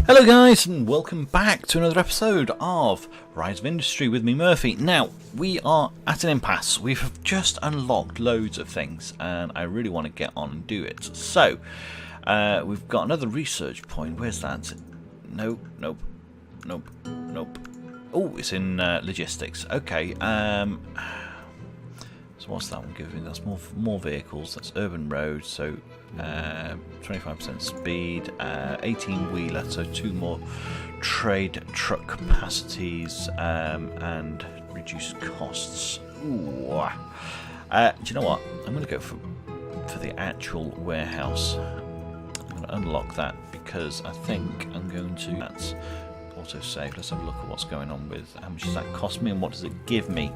Hello guys, and welcome back to another episode of Rise of Industry with me, Murphy. Now, we are at an impasse. We've just unlocked loads of things and I really want to get on and do it. So, we've got another research point. Where's that? Nope. Oh, it's in logistics. Okay, so what's that one giving? That's more vehicles. That's urban roads, so 25% speed, 18-wheeler, so 2 more trade truck capacities, and reduced costs. Ooh. Do you know what? I'm going to go for the actual warehouse. I'm going to unlock that because I think I'm going to... That's autosave. Let's have a look at what's going on with how much does that cost me and what does it give me.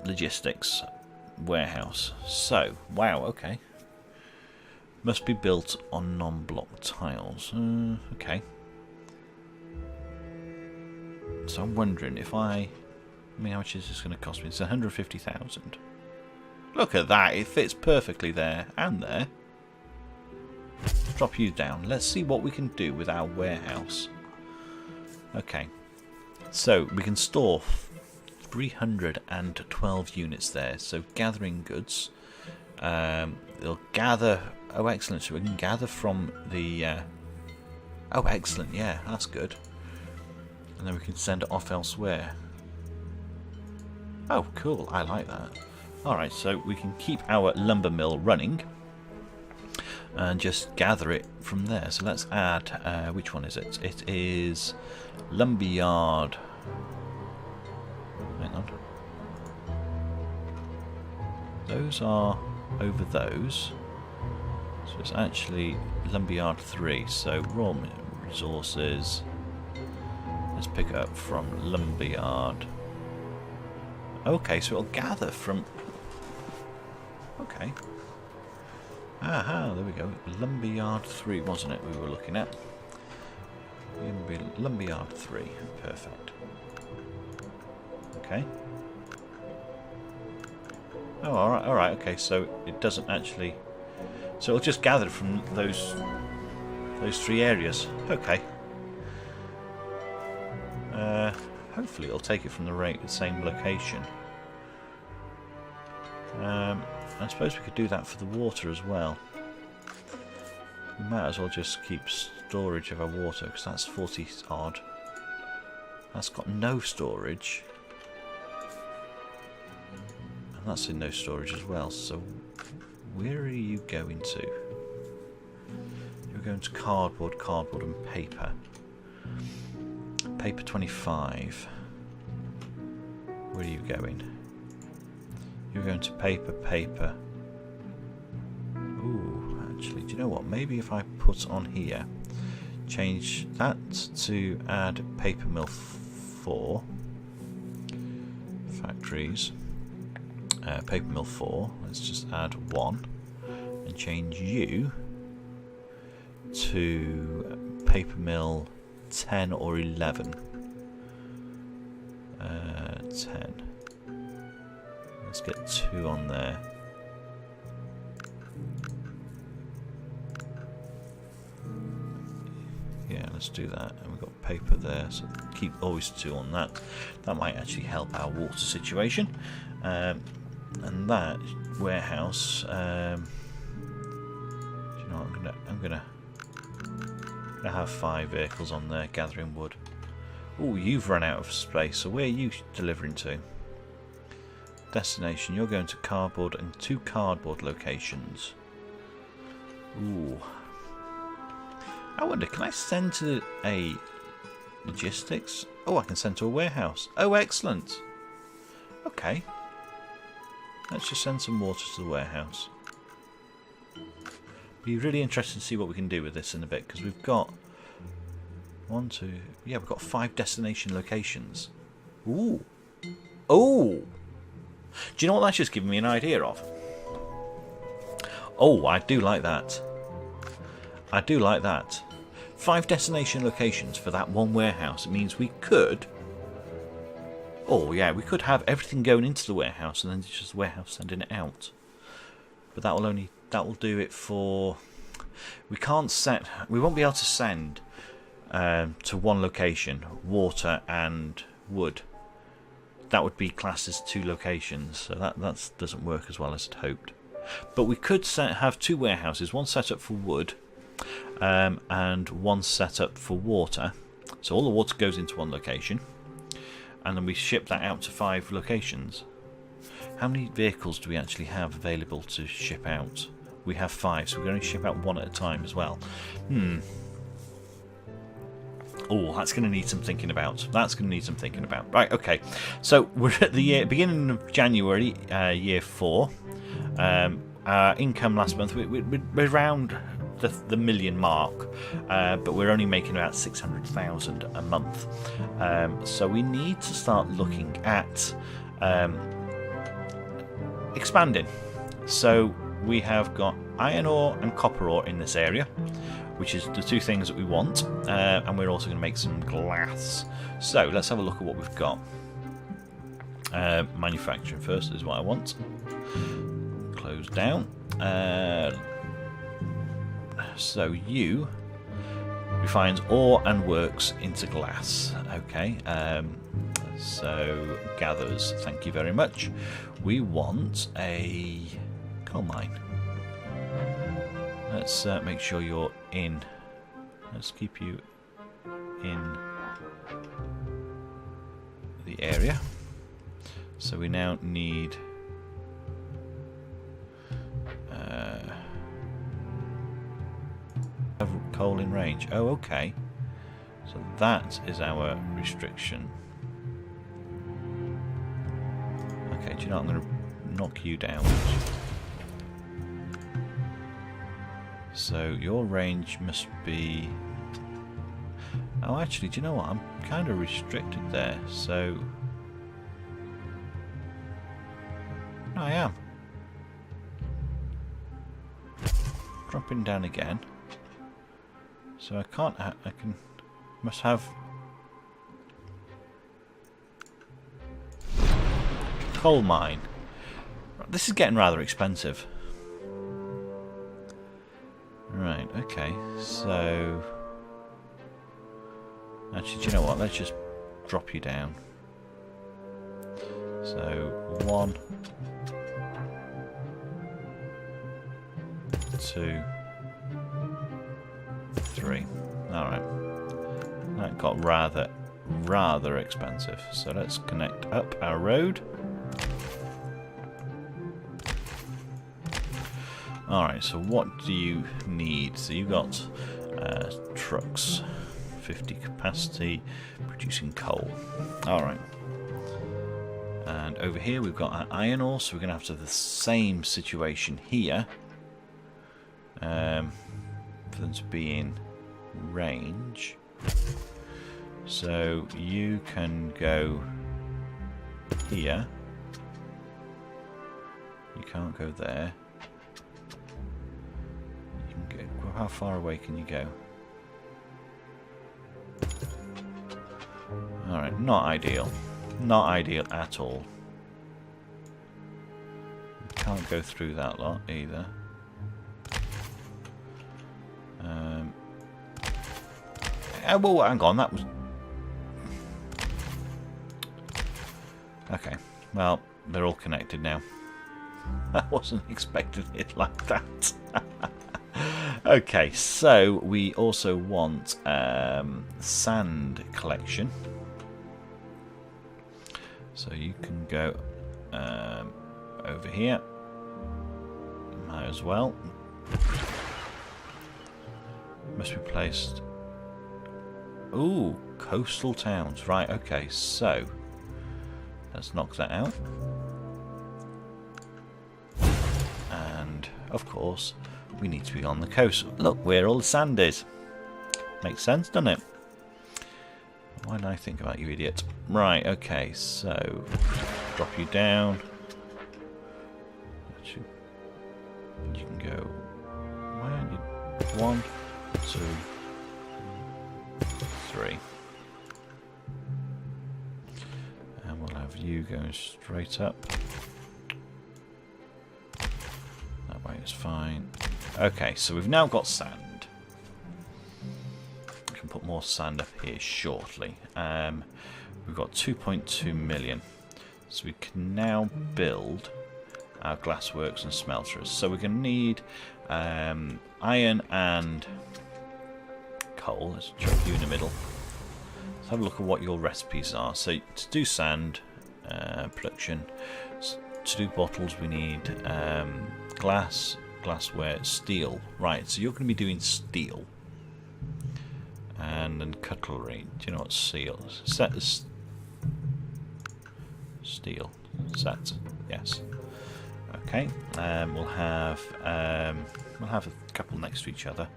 Logistics. Warehouse. So, wow, okay. Must be built on non-block tiles. Okay. So I'm wondering if I mean, how much is this going to cost me? It's 150,000. Look at that, it fits perfectly there and there. Drop you down. Let's see what we can do with our warehouse. Okay. So, we can store 312 units there, so gathering goods. They'll gather. Oh, excellent! So we can gather from the. Oh, excellent! Yeah, that's good. And then we can send it off elsewhere. Oh, cool! I like that. All right, so we can keep our lumber mill running and just gather it from there. So let's add. Which one is it? It is lumberyard. Hang on. Those are over those. So it's actually lumberyard 3. So raw resources. Let's pick it up from lumberyard. Okay, so it'll gather from... Okay. Aha, there we go. Lumberyard 3, wasn't it, we were looking at? Lumberyard 3. Perfect. Okay. Oh, alright, okay, so it doesn't actually... So it'll just gather from those 3 areas. Okay. Hopefully it'll take it from the same location. I suppose we could do that for the water as well. We might as well just keep storage of our water, because that's 40 odd. That's got no storage. That's in no storage as well, so where are you going to? You're going to cardboard and paper. Pt.5. Where are you going? You're going to paper. Ooh, actually, do you know what? Maybe if I put on here, change that to add paper mill 4. Factories. Paper mill 4, let's just add 1 and change you to paper mill 10 or 11. 10. Let's get 2 on there. Yeah, let's do that. And we've got paper there, so keep always 2 on that. That might actually help our water situation. And that warehouse, do you know what, I'm gonna have 5 vehicles on there gathering wood. Oh, you've run out of space, so where are you delivering to? Destination, you're going to cardboard and 2 cardboard locations. Ooh. I wonder, can I send to a logistics? Oh, I can send to a warehouse. Oh, excellent. Okay. Let's just send some water to the warehouse. Be really interested to see what we can do with this in a bit, because we've got 1, 2... Yeah, we've got 5 destination locations. Ooh. Oh! Do you know what that's just given me an idea of? Oh, I do like that. I do like that. 5 destination locations for that one warehouse. It means we could... Oh yeah, we could have everything going into the warehouse and then it's just the warehouse sending it out. But that will do it for we can't set. We won't be able to send to one location water and wood. That would be classed as 2 locations, so that doesn't work as well as I'd hoped. But we could have 2 warehouses, one set up for wood and one set up for water. So all the water goes into one location, and then we ship that out to 5 locations. How many vehicles do we actually have available to ship out? We have 5, so we're going to ship out 1 at a time as well. Oh, that's going to need some thinking about. Right, okay. So we're at the beginning of January, year 4. Our income last month, we're around the million mark, but we're only making about 600,000 a month. So we need to start looking at expanding. So we have got iron ore and copper ore in this area, which is the 2 things that we want, and we're also going to make some glass. So let's have a look at what we've got. Manufacturing first is what I want. Close down. So you refines ore and works into glass. Okay. So gathers. Thank you very much. We want a coal mine. Let's make sure you're in. Let's keep you in the area. So we now need coal in range. Oh, okay. So that is our restriction. Okay, do you know what? I'm going to knock you down. So your range must be... Oh, actually, do you know what? I'm kind of restricted there. So... No, I am. Dropping down again. So I can't... I can... Must have... Coal mine. This is getting rather expensive. Right, okay, so... Actually, do you know what? Let's just drop you down. So, 1... 2... 3. Alright. That got rather expensive. So let's connect up our road. Alright, so what do you need? So you've got trucks, 50 capacity, producing coal. Alright. And over here we've got our iron ore, so we're going to have to have the same situation here. For them to be in range. So you can go here. You can't go there. You can go. Well, how far away can you go? Alright, not ideal. Not ideal at all. Can't go through that lot either. Well, hang on, that was... Okay, well, they're all connected now. I wasn't expecting it like that. Okay, so we also want sand collection. So you can go over here. Might as well. Must be placed... Ooh, coastal towns. Right, okay, so let's knock that out. And, of course, we need to be on the coast. Look, where all the sand is. Makes sense, doesn't it? Why did I think about you, idiot? Right, okay, so drop you down. You can go... Why aren't you... 1, 2... 3. And we'll have you going straight up. That way is fine. Okay, so we've now got sand. I can put more sand up here shortly. We've got 2.2 million. So we can now build our glassworks and smelters. So we're going to need iron and coal. Let's chuck you in the middle. Let's have a look at what your recipes are. So to do sand production, to do bottles we need glass, glassware, steel. Right, so you're going to be doing steel. And then cutlery. Do you know what steel is? Set is steel. Set. Yes. Okay. We'll have a couple next to each other.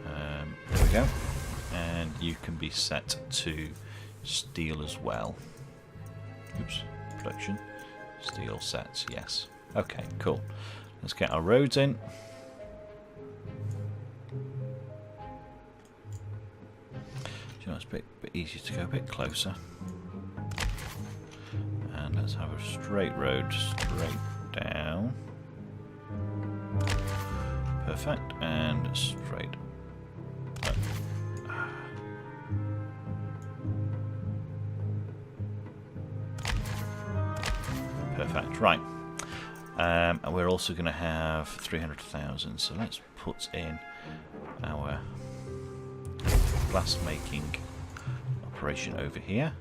There we go. And you can be set to steel as well. Oops. Production. Steel sets. Yes. Okay. Cool. Let's get our roads in. You know, it's a bit easier to go a bit closer. And let's have a straight road straight down. Perfect. And straight up. Perfect. Right. And we're also going to have 300,000. So let's put in our glass making operation over here.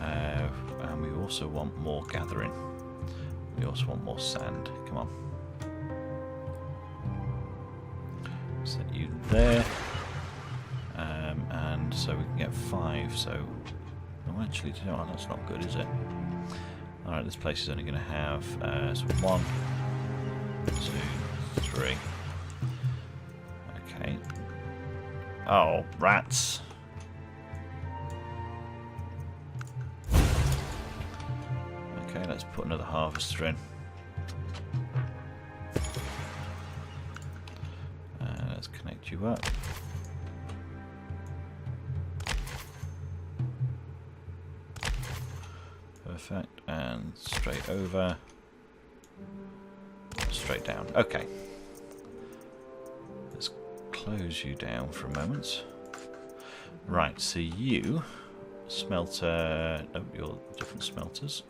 And we also want more gathering. We also want more sand. Come on. Set you there. And so we can get 5. So, oh, actually, oh, that's not good, is it? Alright, this place is only going to have so 1, 2, 3. Okay. Oh, rats. Okay, let's put another harvester in. Let's connect you up. Perfect. And straight over. Straight down. Okay. Let's close you down for a moment. Right, so you smelter. No, you're different smelters.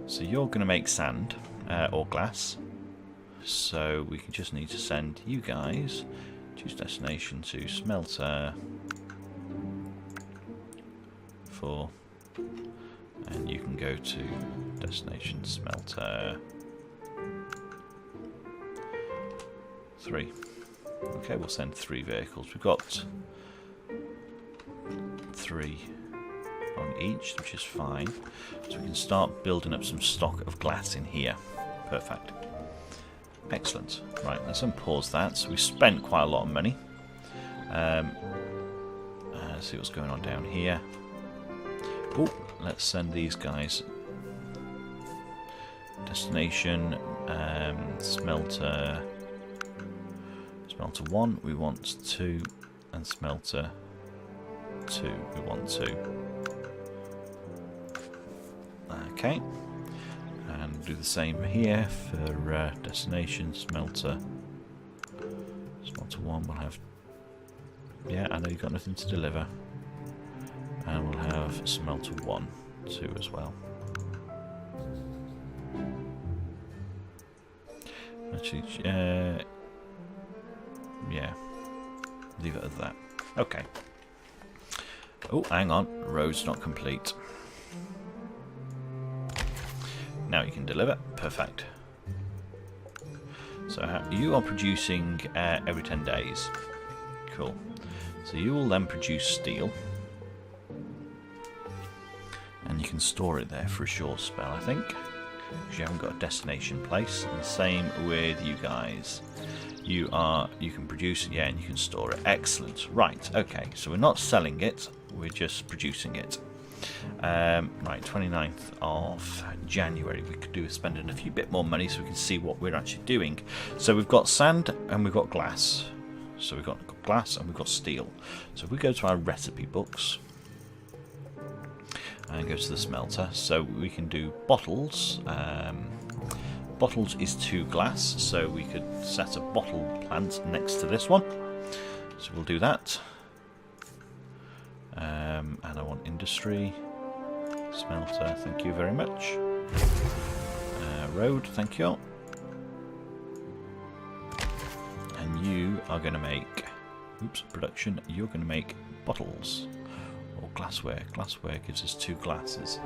So you're going to make sand or glass. So we can just need to send you guys. Choose destination to smelter 4. And you can go to destination smelter 3. Okay, we'll send 3 vehicles. We've got 3 on each, which is fine. So we can start building up some stock of glass in here. Perfect. Excellent. Right, let's unpause that. So we spent quite a lot of money. Let's see what's going on down here. Oh, let's send these guys. Destination, smelter 1, we want 2, and smelter 2, we want 2. Okay, and do the same here for destination, smelter 1, we'll have, yeah, I know you've got nothing to deliver. And we'll have smelter 1, 2 as well. Actually, yeah, leave it at that. Okay. Oh, hang on, road's not complete. Now you can deliver. Perfect. So you are producing every 10 days. Cool. So you will then produce steel. And you can store it there for a short spell, I think, because you haven't got a destination place. And the same with you guys. You can produce it, yeah, and you can store it. Excellent. Right, okay, so we're not selling it, we're just producing it. Right, 29th of January, we could do with spending a few bit more money so we can see what we're actually doing. So we've got sand and we've got glass. So we've got glass and we've got steel. So if we go to our recipe books and go to the smelter, so we can do bottles, bottles is 2 glass, so we could set a bottle plant next to this one. So we'll do that. And I want industry, smelter, thank you very much. Road, thank you. And you are going to make, oops, production, you're going to make bottles or glassware. Glassware gives us 2 glasses.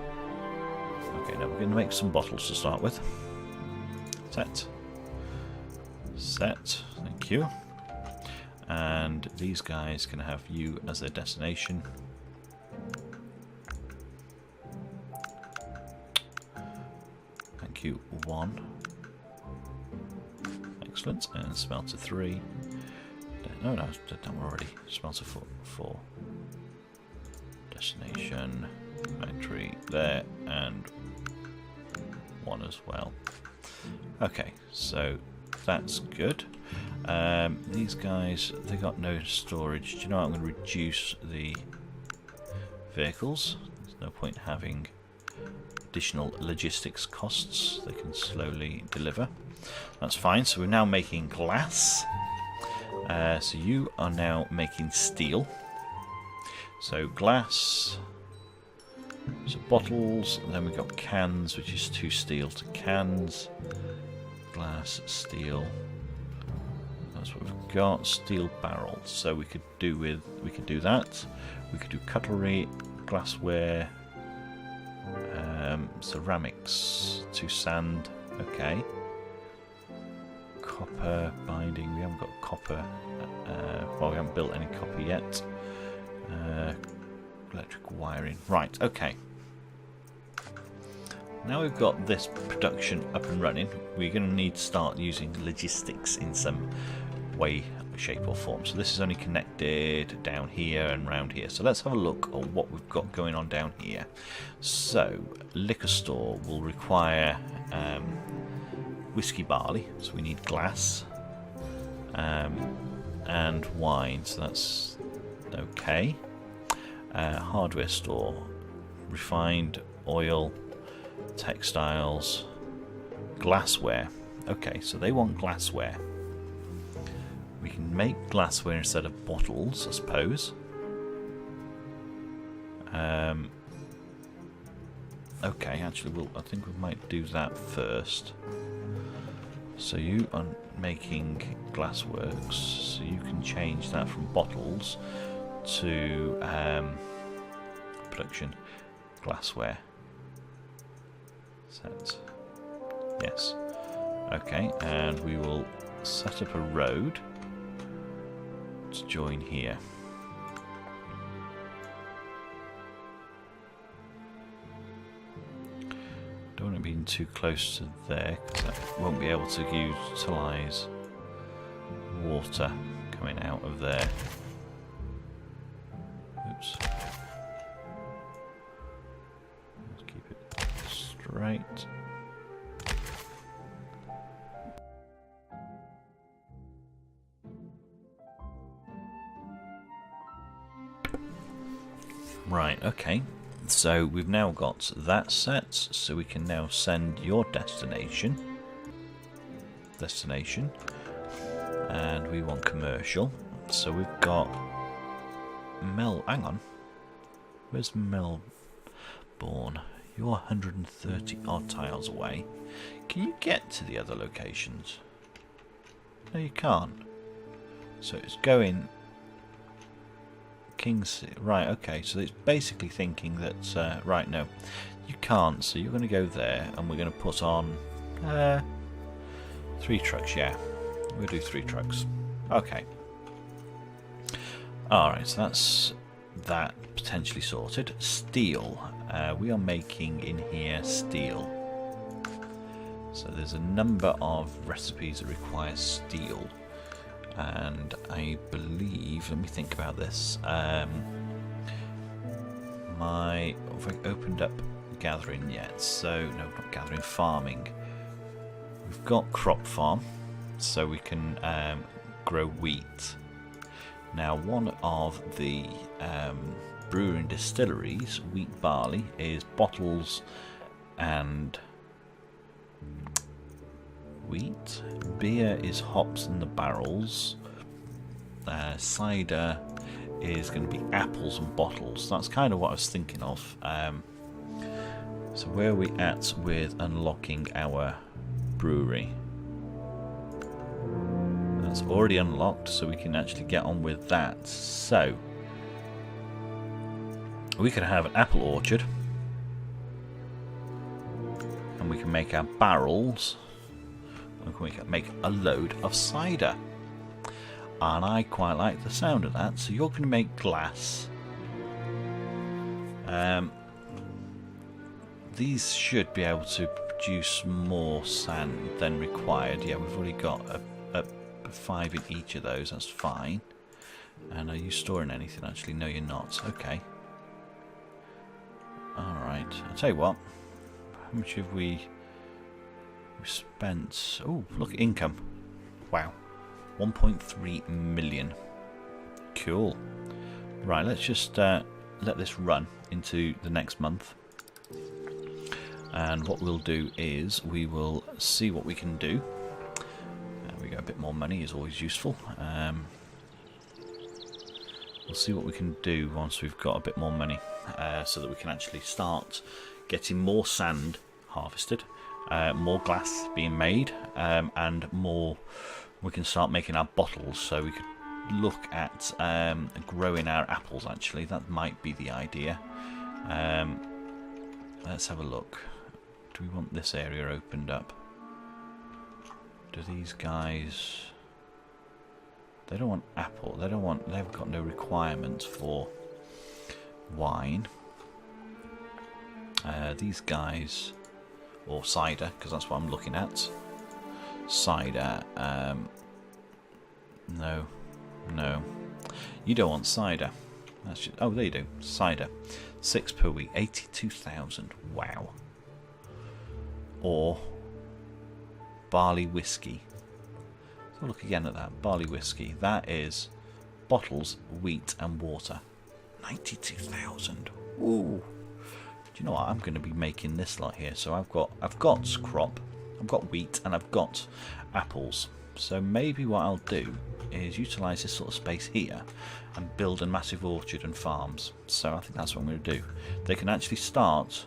Okay, now we're going to make some bottles to start with. Set. Set, thank you. And these guys can have you as their destination. Thank you, 1. Excellent, and smelter 3. No, no, done already. Smelter 4. Destination, factory there, and 1 as well. Okay, so that's good. These guys, they got no storage. Do you know what? I'm going to reduce the vehicles. There's no point having additional logistics costs. They can slowly deliver. That's fine. So we're now making glass. So you are now making steel. So glass, so bottles, and then we've got cans, which is 2 steel to cans. Glass, steel. That's what we've got. Steel barrels. So we could do that. We could do cutlery, glassware, ceramics, 2 sand. Okay. Copper binding. We haven't got copper. Well, we haven't built any copper yet. Electric wiring. Right. Okay. Now we've got this production up and running, we're going to need to start using logistics in some way, shape or form. So this is only connected down here and round here. So let's have a look at what we've got going on down here. So liquor store will require whiskey barley, so we need glass, and wine, so that's okay. Hardware store, refined oil, textiles, glassware. Okay, so they want glassware. We can make glassware instead of bottles, I suppose. Okay, actually, I think we might do that first. So you are making glassworks, so you can change that from bottles to production glassware. Set. Yes. Okay, and we will set up a road to join here. Don't want it being too close to there, because I won't be able to utilise water coming out of there. Oops. Let's keep it straight. Right, okay. So we've now got that set, so we can now send your destination, and we want commercial. So we've got hang on, where's Melbourne? You're 130 odd tiles away. Can you get to the other locations? No, you can't. So it's going King's, right, okay, so it's basically thinking that, right, no, you can't, so you're going to go there, and we're going to put on 3 trucks, yeah, we'll do 3 trucks, okay. Alright, so that's that potentially sorted. Steel, we are making in here steel, so there's a number of recipes that require steel. And I believe, let me think about this, have I opened up gathering yet? So, no, not gathering, farming. We've got crop farm, so we can grow wheat. Now, one of the brewery and distilleries, wheat barley, is bottles and wheat. Beer is hops in the barrels. Cider is going to be apples and bottles. That's kind of what I was thinking of. So where are we at with unlocking our brewery? That's already unlocked, so we can actually get on with that. So we could have an apple orchard, and we can make our barrels, and we can make a load of cider. And I quite like the sound of that. So you're going to make glass. These should be able to produce more sand than required. Yeah, we've already got a 5 in each of those. That's fine. And are you storing anything? Actually, no, you're not. Okay. Alright. I'll tell you what. How much have we spent? Oh, look at income. Wow. 1.3 million. Cool. Right, let's just let this run into the next month. And what we'll do is we will see what we can do. We get a bit more money is always useful. We'll see what we can do once we've got a bit more money, so that we can actually start getting more sand harvested, more glass being made, and more. We can start making our bottles. So we could look at growing our apples. Actually, that might be the idea. Let's have a look. Do we want this area opened up? Do these guys... They don't want apple. They don't want... They've got no requirements for wine. These guys... Or cider, because that's what I'm looking at. Cider. No. No. You don't want cider. That's just, oh, there you do. Cider. 6 per week. 82,000. Wow. Or barley whiskey. So look again at that. Barley whiskey. That is bottles, wheat and water. 92,000. Ooh. Do you know what? I'm going to be making this lot here. So I've got crop, I've got wheat, and I've got apples. So maybe what I'll do is utilise this sort of space here and build a massive orchard and farms. So I think that's what I'm going to do. They can actually start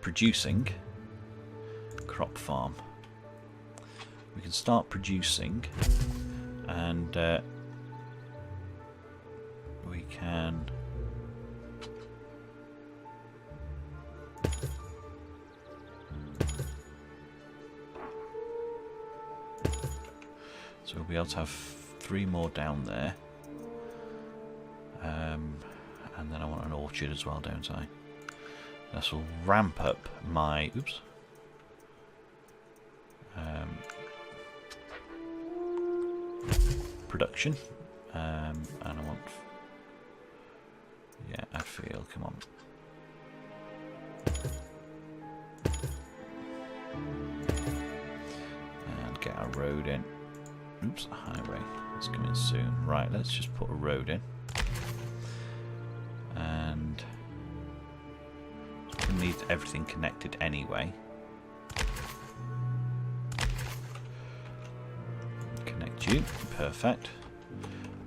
producing. Crop farm. We can start producing, and we can so we'll be able to have 3 more down there, and then I want an orchard as well, don't I? This will ramp up my production, and I want, yeah, I feel, come on. And get our road in. Oops, a highway. It's coming soon. Right, let's just put a road in. And we need everything connected anyway. Connect you. Perfect.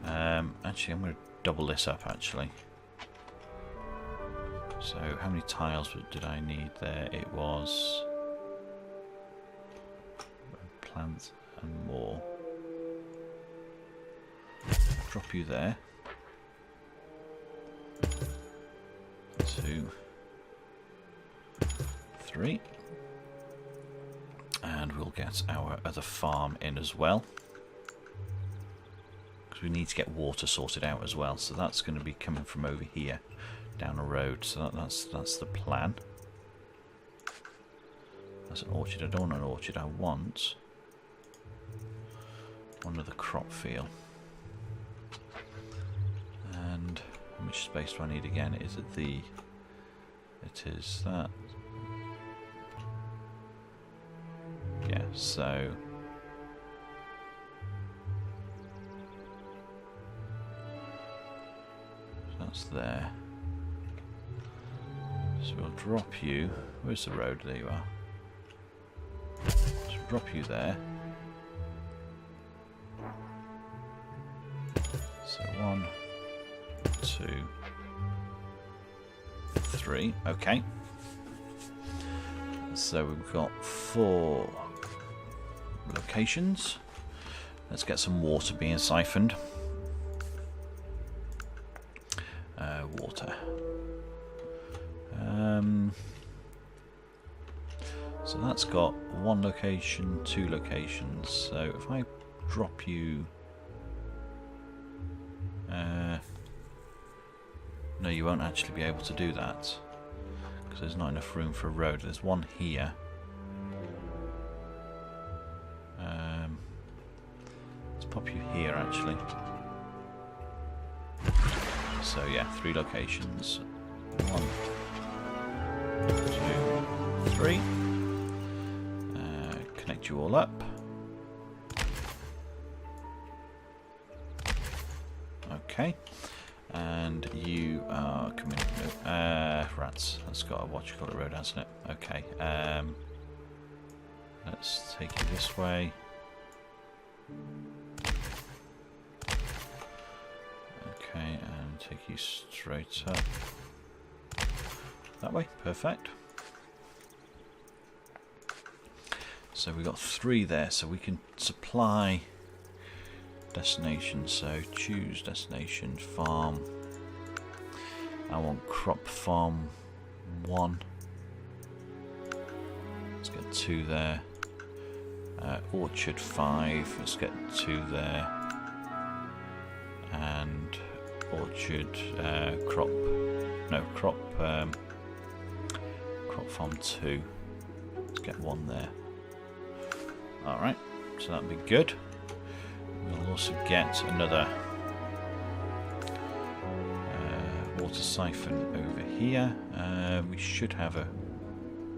Actually, I'm going to double this up, actually. So, how many tiles did I need there? It was plants and more. I'll drop you there. 2, 3. And we'll get our other farm in as well. Because we need to get water sorted out as well. So that's going to be coming from over here down a road. So that's the plan. That's an orchard. I don't want an orchard. I want one of the crop field. And how much space do I need again? Is it the... It is that. Yeah, so... That's there. So we'll drop you. Where's the road? There you are. drop you there. So 1, 2, 3. Okay. So we've got 4 locations. Let's get some water being siphoned. Water. So that's got 1 location, 2 locations. So if I drop you... no, you won't actually be able to do that because there's not enough room for a road. There's one here. Let's pop you here actually. So yeah, 3 locations. 1, 2, 3. Connect you all up. Okay. And you are coming. Rats. That's got a what-you-call-it road, hasn't it? Okay. Let's take you this way. Okay, and take you straight up. That way. Perfect. So we've got 3 there, so we can supply destination. So choose destination, farm. I want crop farm 1. Let's get 2 there. Orchard 5. Let's get 2 there. And orchard crop. No, crop farm 2. Let's get 1 there. Alright, so that'll be good. We'll also get another water siphon over here. We should have a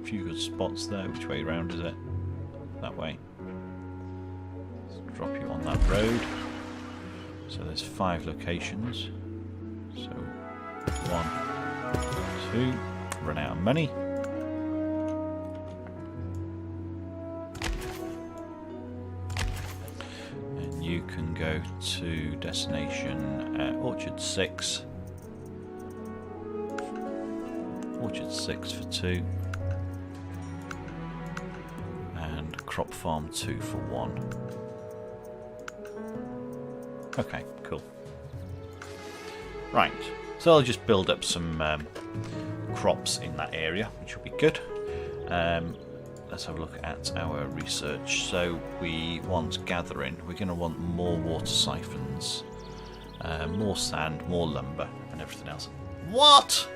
few good spots there. Which way round is it? That way. Let's drop you on that road. So there's 5 locations. So 1, 2. Run out of money. You can go to destination Orchard 6. Orchard 6 for 2. And Crop Farm 2 for 1. Okay, cool. Right, so I'll just build up some crops in that area, which will be good. Let's have a look at our research. So we want gathering. We're going to want more water siphons, more sand, more lumber, and everything else. What?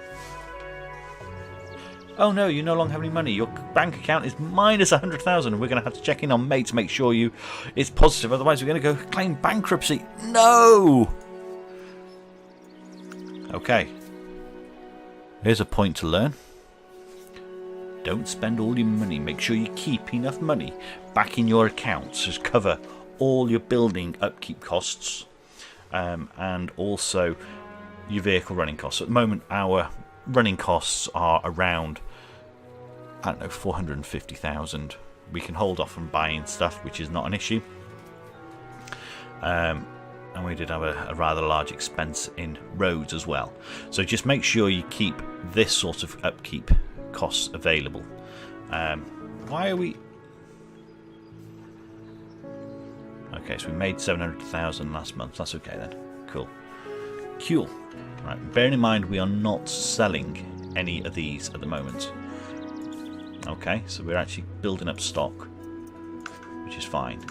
Oh no, you no longer have any money. Your bank account is minus 100,000. We're going to have to check in on May to make sure it's positive. Otherwise, we're going to go claim bankruptcy. No. Okay. Here's a point to learn. Don't spend all your money. Make sure you keep enough money back in your accounts to cover all your building upkeep costs and also your vehicle running costs. At the moment, our running costs are around, I don't know, 450,000. We can hold off on buying stuff, which is not an issue. And we did have a rather large expense in roads as well. So just make sure you keep this sort of upkeep costs available. Why are we... Okay, so we made 700,000 last month. That's okay then. Cool. Cool. Right, bearing in mind we are not selling any of these at the moment. Okay, so we're actually building up stock, which is fine.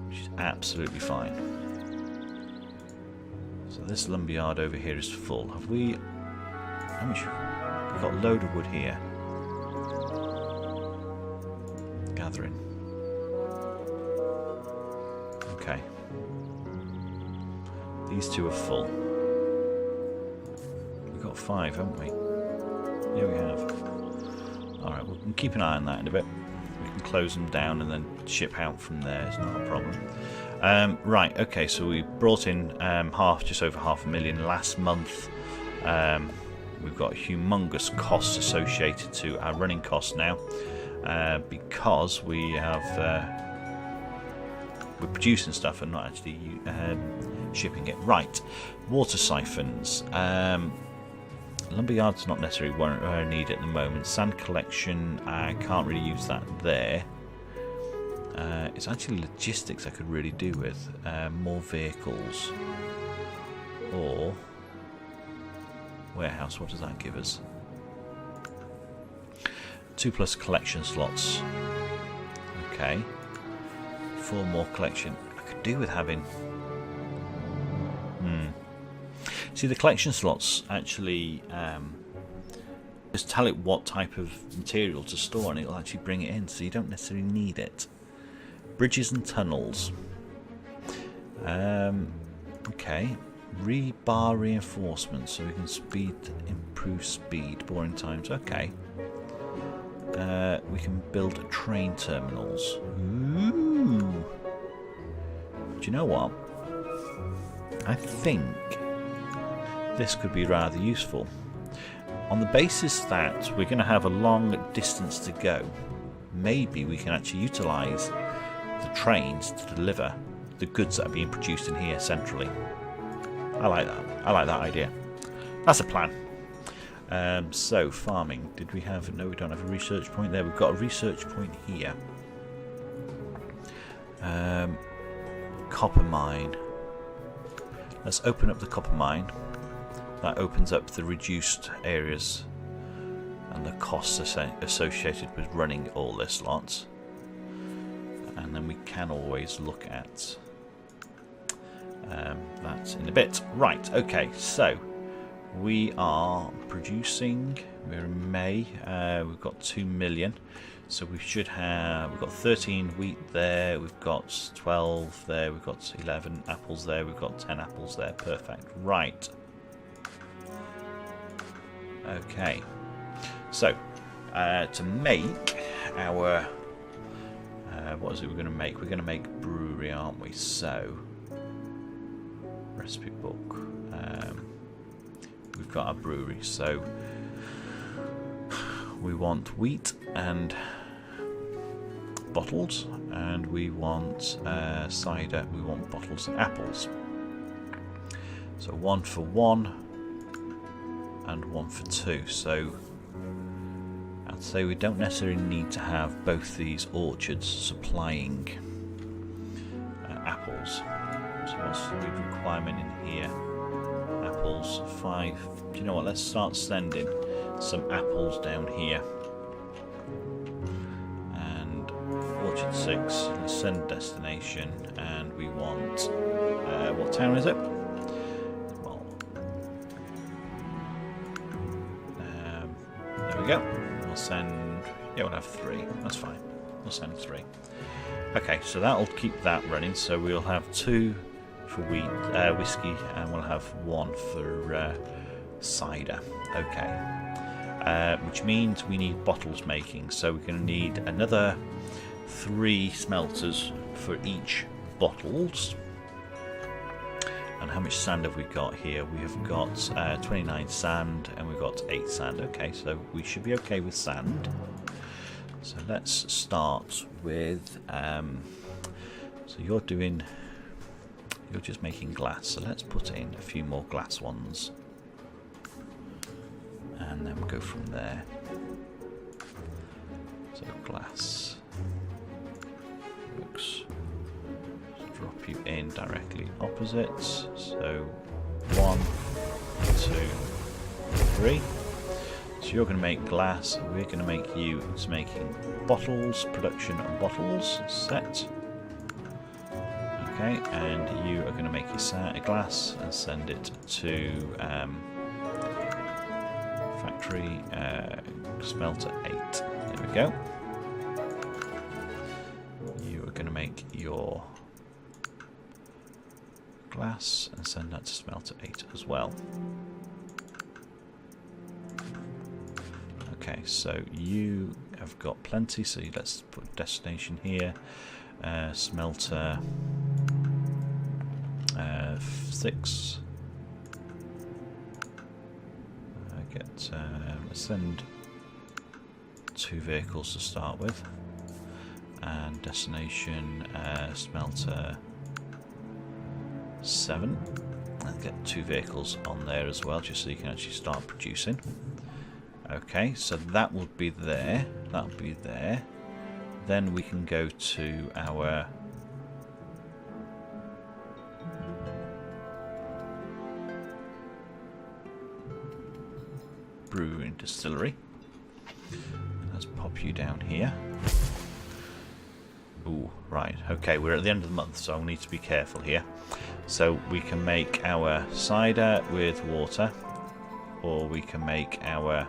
Which is absolutely fine. So this lumberyard over here is full. Have we... How much? We've got a load of wood here. Gathering. Okay. These 2 are full. We've got 5, haven't we? Yeah, we have. Alright, we can keep an eye on that in a bit. We can close them down and then ship out from there. It's not a problem. Right, okay, so we brought in just over 500,000 last month. We've got humongous costs associated to our running costs now. because we have we're producing stuff and not actually shipping it. Right, water siphons. Lumberyard's not necessarily what I need at the moment. Sand collection, I can't really use that there. It's actually logistics I could really do with. More vehicles. Or warehouse, what does that give us? 2+ collection slots. Okay. 4 more collection. I could do with having... See, the collection slots actually just tell it what type of material to store and it'll actually bring it in, so you don't necessarily need it. Bridges and tunnels. Okay. Rebar reinforcements, so we can improve speed, boring times. Okay. We can build train terminals. Ooh. Do you know what? I think this could be rather useful. On the basis that we're going to have a long distance to go, maybe we can actually utilise the trains to deliver the goods that are being produced in here centrally. I like that. I like that idea. That's a plan. So, farming. Did we have... No, we don't have a research point there. We've got a research point here. Copper mine. Let's open up the copper mine. That opens up the reduced areas and the costs associated with running all this lot. And then we can always look at that in a bit. Right, okay, so we are producing, we're in May, we've got 2 million, so we should have, we've got 13 wheat there, we've got 12 there, we've got 11 apples there, we've got 10 apples there, perfect, right. Okay, so to make our, what is it we're going to make? We're going to make brewery, aren't we? So, recipe book, we've got our brewery, so we want wheat and bottles, and we want cider, we want bottles and apples. So 1 for 1 and 1 for 2. So I'd say we don't necessarily need to have both these orchards supplying apples. So what's the requirement in here? Apples 5. Do you know what? Let's start sending some apples down here. And orchard 6. Let's send destination, and we want what town is it? Well, there we go. We'll send. Yeah, we'll have 3. That's fine. We'll send 3. Okay, so that'll keep that running. So we'll have 2 for whiskey, and we'll have 1 for cider. Okay, which means we need bottles making. So we're going to need another 3 smelters for each bottles. And how much sand have we got here? We have got 29 sand, and we've got 8 sand. Okay, so we should be okay with sand. So let's start with. So you're just making glass. So let's put in a few more glass ones, and then we'll go from there. So glass works. Drop you in directly opposite. So 1, 2, 3. So you're going to make glass. We're going to make you. It's making bottles, production of bottles. Set. Okay, and you are going to make your glass and send it to factory smelter 8. There we go. You are going to make your glass and send that to smelter 8 as well. Okay, so you have got plenty, so let's put destination here. Smelter 6. Let's send 2 vehicles to start with, and destination smelter 7, and get 2 vehicles on there as well, just so you can actually start producing. Okay, so that would be there, that would be there. Then we can go to our brewery and distillery. Let's pop you down here. Ooh, right, okay, we're at the end of the month, so I'll need to be careful here. So we can make our cider with water, or we can make our...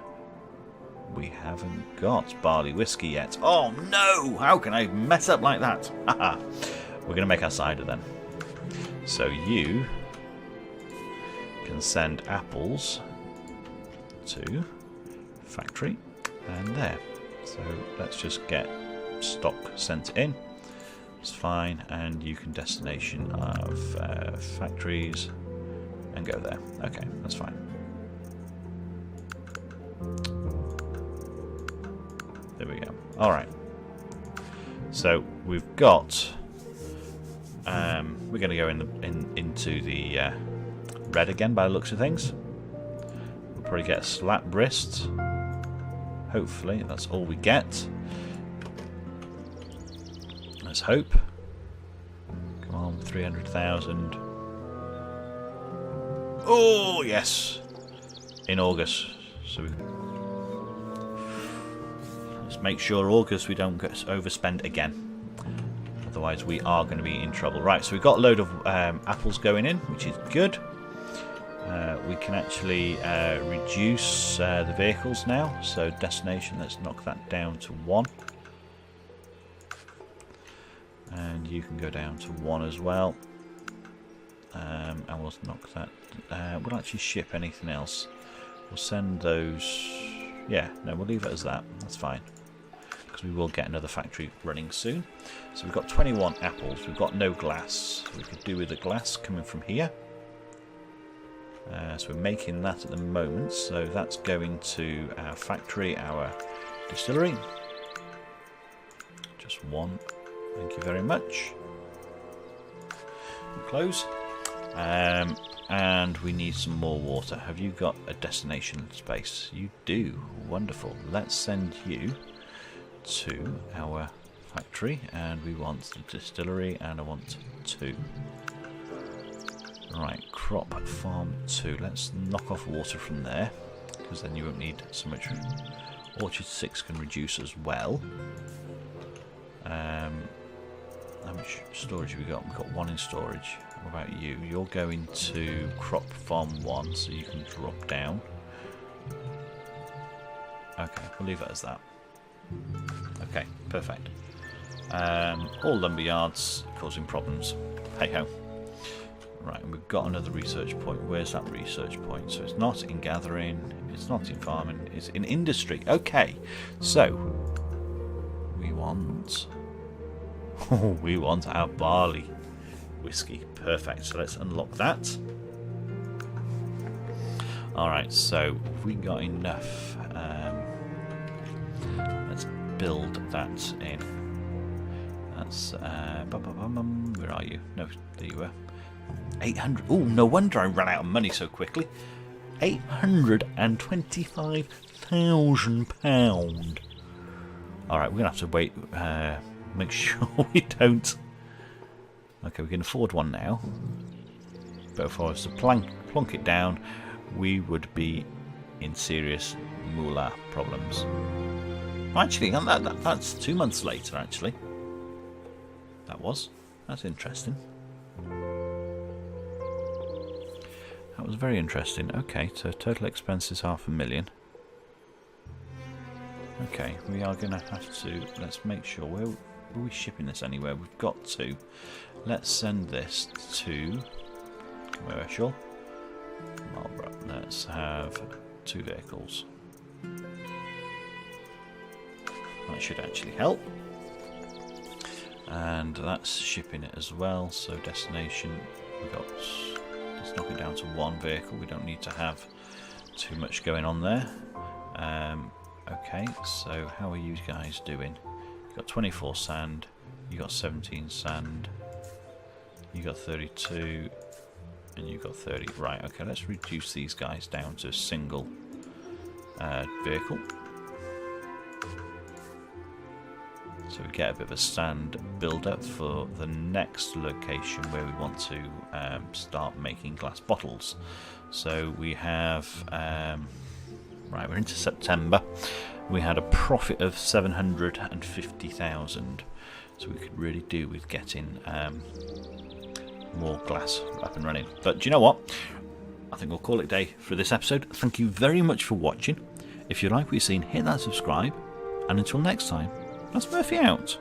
We haven't got barley whiskey yet. Oh no! How can I mess up like that? Haha. We're going to make our cider then. So you can send apples to factory and there. So let's just get stock sent in. It's fine, and you can destination of factories and go there. Okay, that's fine. There we go. Alright. So we've got we're going to go into the red again by the looks of things. We'll probably get a slap wrist. Hopefully that's all we get. Let's hope. Come on, 300,000. Oh yes, in August. So let's make sure August we don't get overspend again. Otherwise we are going to be in trouble. Right, so we've got a load of apples going in, which is good. We can actually reduce the vehicles now. So destination, let's knock that down to 1. And you can go down to 1 as well. And we'll knock that. We'll actually ship anything else. We'll send those. Yeah, no, we'll leave it as that. That's fine. Because we will get another factory running soon. So we've got 21 apples. We've got no glass. We could do with the glass coming from here. So we're making that at the moment. So that's going to our factory, our distillery. Just 1. Thank you very much. Close. And we need some more water. Have you got a destination space? You do. Wonderful. Let's send you to our factory, and we want the distillery, and I want 2. Right, crop farm 2. Let's knock off water from there, because then you won't need so much. Orchard 6 can reduce as well. How much storage have we got? We've got 1 in storage. What about you? You're going to crop farm 1, so you can drop down. Okay, we'll leave it as that. Okay, perfect. All lumber yards causing problems. Hey ho. Right, and we've got another research point. Where's that research point? So it's not in gathering, it's not in farming, it's in industry. Okay, so we want we want our barley whiskey. Perfect. So let's unlock that. Alright, so we got enough. Let's build that in. That's where are you? No, there you were. 800. Oh, no wonder I ran out of money so quickly. £825,000. Alright, we're gonna have to wait. Make sure we don't. Okay, we can afford one now. But if I was to plonk it down, we would be in serious moolah problems. Actually, that's 2 months later, actually. That's interesting. That was very interesting. Okay, so total expenses $500,000. Okay, we are going to have to. Let's make sure. Where are we shipping this anywhere? We've got to. Let's send this to commercial. Marlborough. Let's have 2 vehicles. That should actually help. And that's shipping it as well. So destination, we got. Let's knock it down to 1 vehicle. We don't need to have too much going on there. Okay, so how are you guys doing? You got 24 sand, you got 17 sand, you got 32, and you got 30. Right, okay, let's reduce these guys down to a single vehicle. So we get a bit of a sand build up for the next location where we want to start making glass bottles. So we have, right, we're into September. We had a profit of 750,000. So we could really do with getting more glass up and running. But do you know what? I think we'll call it a day for this episode. Thank you very much for watching. If you like what you've seen, hit that subscribe. And until next time, that's Murphy out.